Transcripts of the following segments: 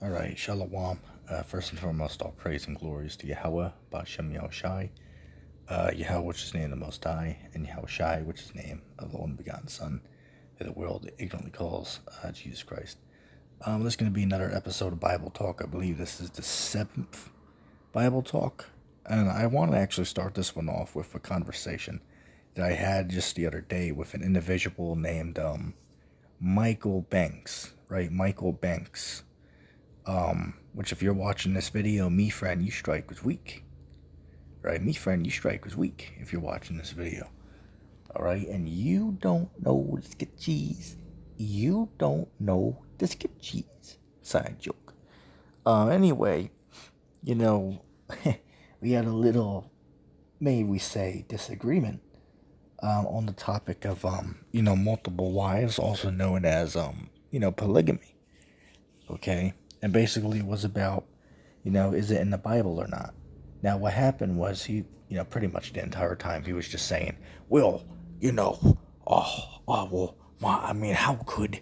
All right, Shalom. First and foremost, all praise and glories to Yahweh, Bashem Yahushai, Yahweh, which is the name of the Most High, and Yahushai, which is the name of the one begotten Son, that the world ignorantly calls Jesus Christ. This is going to be another episode of Bible Talk. I believe this is the seventh Bible Talk, and I want to actually start this one off with a conversation that I had just the other day with an individual named Michael Banks, right? Michael Banks. Which if you're watching this video, me friend, you strike was weak. Right? Me friend, you strike was weak if you're watching this video. Alright? And you don't know the skip cheese. You don't know the skip cheese. Side joke. Anyway, you know, we had a little, may we say, disagreement on the topic of multiple wives, also known as polygamy. Okay? And basically it was about, is it in the Bible or not? Now, what happened was he, pretty much the entire time he was just saying, well, well, I mean, how could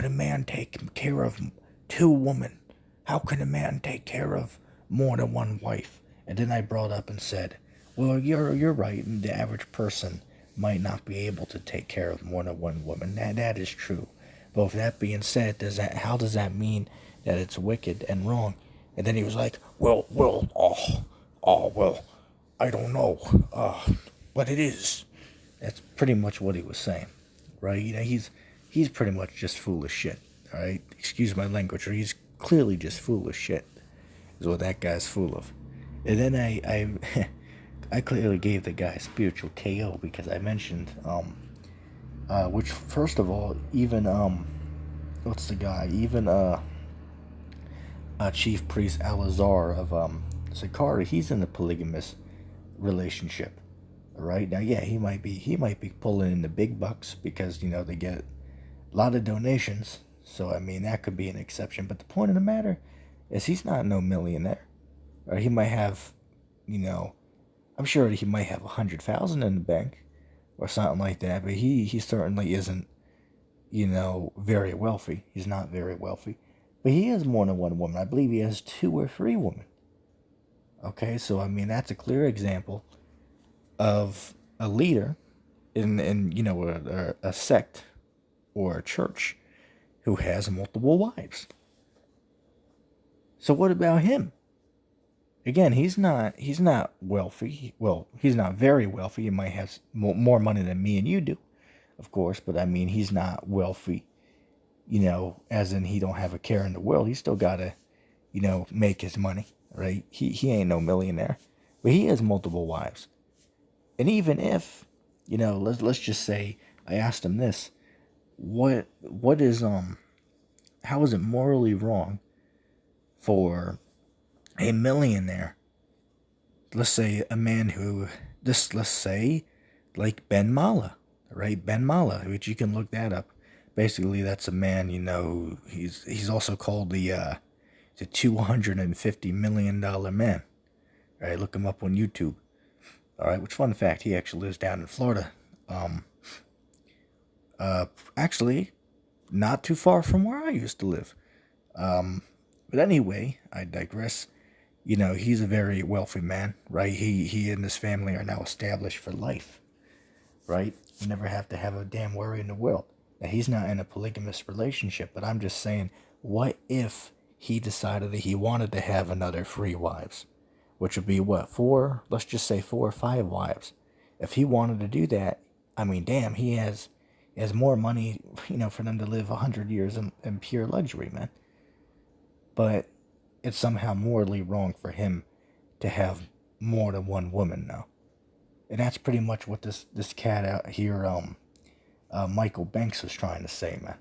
a man take care of two women? How can a man take care of more than one wife? And then I brought up and said, well, you're right. The average person might not be able to take care of more than one woman. That is true. But with that being said, how does that mean that it's wicked and wrong? And then he was like, well, I don't know, but it is. That's pretty much what he was saying, right? He's pretty much just full of shit, all right? Excuse my language, or he's clearly just full of shit, is what that guy's full of. And then I clearly gave the guy spiritual KO because I mentioned, which first of all, even what's the guy? Even Chief Priest Alazar of Sakari, he's in a polygamous relationship. Right now, yeah, he might be pulling in the big bucks because they get a lot of donations. So I mean that could be an exception. But the point of the matter is he's not no millionaire. Or he might have, I'm sure he might have 100,000 in the bank or something like that. But he certainly isn't, very wealthy. He's not very wealthy. But he has more than one woman. I believe he has two or three women. Okay, so I mean that's a clear example of a leader in a sect or a church who has multiple wives. So what about him? Again, he's not wealthy. Well, he's not very wealthy. He might have more money than me and you do, of course. But I mean, he's not wealthy. As in he don't have a care in the world. He still gotta, make his money, right? He ain't no millionaire, but he has multiple wives. And even if, let's just say I asked him this, what is how is it morally wrong for a millionaire, let's say a man who let's say like Ben Mala, right? Ben Mala, which you can look that up. Basically that's a man, he's also called the $250 million man. Right? Look him up on YouTube. All right, which fun fact, he actually lives down in Florida. Um, actually, not too far from where I used to live. But anyway, I digress. He's a very wealthy man, right? He and his family are now established for life, right? You never have to have a damn worry in the world. Now, he's not in a polygamous relationship, but I'm just saying, what if he decided that he wanted to have another three wives? Which would be what, four? Let's just say 4 or 5 wives. If he wanted to do that, I mean, damn, he has more money, for them to live 100 years in pure luxury, man. But it's somehow morally wrong for him to have more than one woman now. And that's pretty much what this cat out here, Michael Banks, was trying to say, man.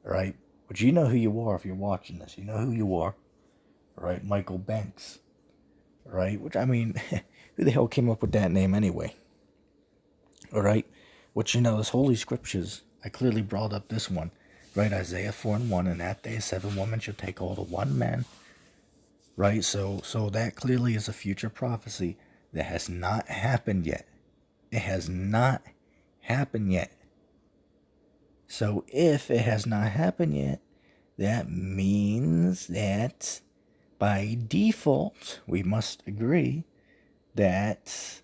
All right? But you know who you are if you're watching this. You know who you are. All right? Michael Banks. Right? Which, I mean, who the hell came up with that name anyway? All right? Which, this Holy Scriptures, I clearly brought up this one. Right? Isaiah 4:1, in that day 7 women shall take hold of one man. Right? So that clearly is a future prophecy that has not happened yet. It has not happened yet. So if it has not happened yet, that means that by default, we must agree that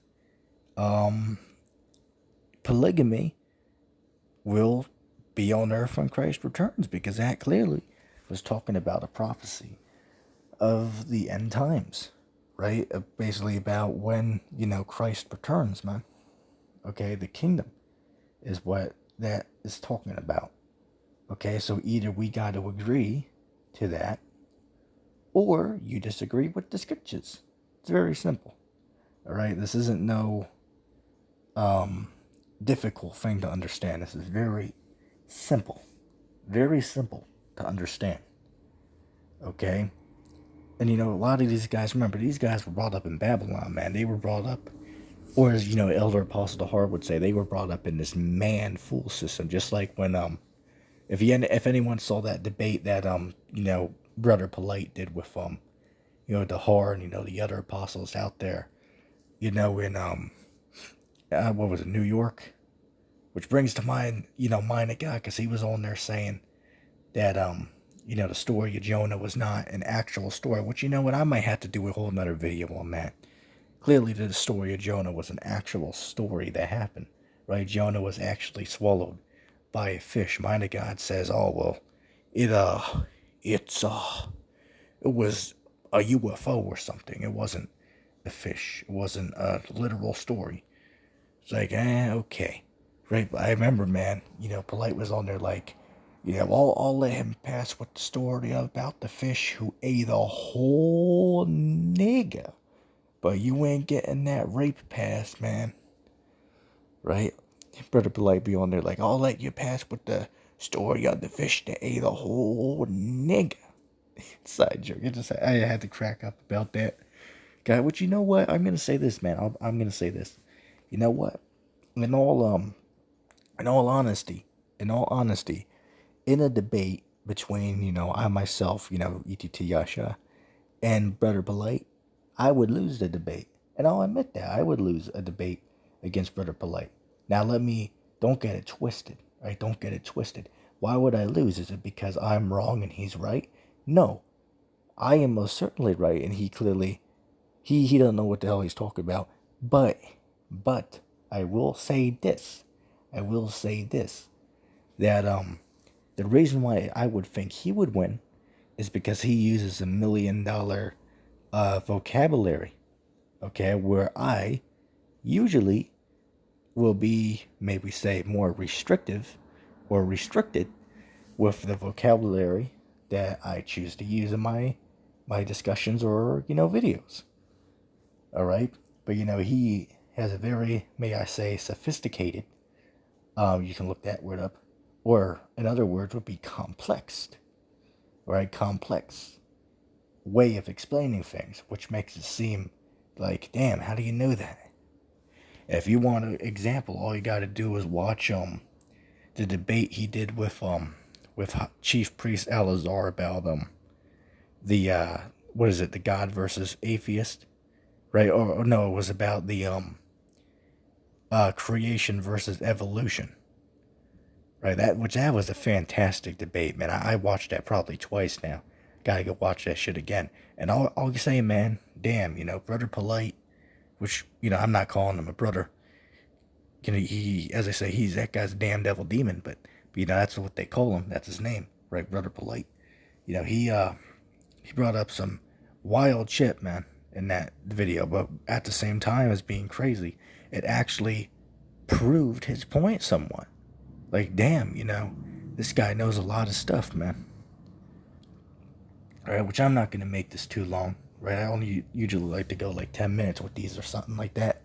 polygamy will be on earth when Christ returns, because that clearly was talking about a prophecy of the end times, right? Basically about when, Christ returns, man. Okay, the kingdom is what that is talking about. Okay, so either we got to agree to that, or you disagree with the scriptures. It's very simple. All right, this isn't no difficult thing to understand. This is very simple to understand. Okay, and a lot of these guys, remember, these guys were brought up in Babylon, man. They were brought up, or as Elder Apostle Hart would say, they were brought up in this man-fool system. Just like when if anyone saw that debate that Brother Polite did with DeHar and the other apostles out there, in what was it, New York, which brings to mind mind of God, because he was on there saying that the story of Jonah was not an actual story. Which, what, I might have to do a whole nother video on that. Clearly, the story of Jonah was an actual story that happened, right? Jonah was actually swallowed by a fish. Mind of God says, oh well, it was a UFO or something. It wasn't a fish. It wasn't a literal story. It's like, okay, right? But I remember, man, Polite was on there like, I'll let him pass with the story about the fish who ate a whole nigga. But you ain't getting that rape pass, man. Right? Brother Polite be on there like, I'll let you pass with the story of the fish that ate a whole nigga. Side joke. I had to crack up about that. Guy, but you know what? I'm gonna say this, man. I'm gonna say this. You know what? In all honesty, in a debate between, I myself, ETT Yasha, and Brother Polite, I would lose the debate. And I'll admit that. I would lose a debate against Brother Polite. Now, don't get it twisted, right? Don't get it twisted. Why would I lose? Is it because I'm wrong and he's right? No. I am most certainly right, and he clearly, he doesn't know what the hell he's talking about. But, I will say this. That, the reason why I would think he would win is because he uses $1 million vocabulary, okay, where I usually will be, maybe say, more restrictive or restricted with the vocabulary that I choose to use in my discussions or videos. All right, but he has a very, may I say, sophisticated, you can look that word up, or in other words would be complex, right? Complex way of explaining things, which makes it seem like, damn, how do you know that? If you want an example, all you got to do is watch the debate he did with Chief Priest Alazar about the what is it, the God versus atheist, right? Or no, it was about the creation versus evolution, right? That was a fantastic debate, man. I watched that probably twice now. Gotta go watch that shit again. And I'll say, man, damn, Brother Polite, which, I'm not calling him a brother. He, as I say, that guy's a damn devil demon, but that's what they call him. That's his name, right? Brother Polite. He brought up some wild shit, man, in that video, but at the same time as being crazy, it actually proved his point somewhat. Like, damn, this guy knows a lot of stuff, man. All right, which I'm not going to make this too long, right? I only usually like to go like 10 minutes with these or something like that.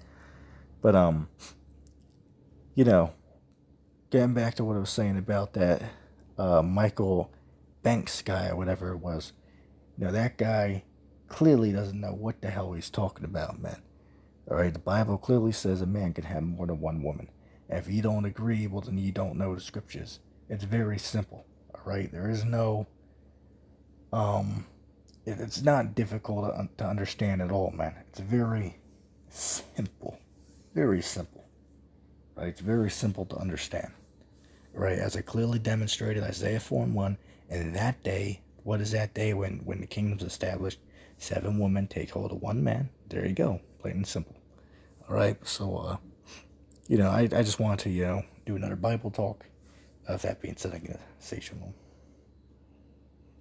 But, getting back to what I was saying about that Michael Banks guy or whatever it was, that guy clearly doesn't know what the hell he's talking about, man. All right, the Bible clearly says a man can have more than one woman. And if you don't agree, well, then you don't know the scriptures. It's very simple, all right? There is no... it's not difficult to understand at all, man. It's very simple. Very simple. Right? It's very simple to understand. Right? As I clearly demonstrated, Isaiah 4:1 And that day, what is that day when the kingdom's established? 7 women take hold of 1 man. There you go, plain and simple. All right, so I just wanted to do another Bible talk. That being said, I'm gonna say shalom.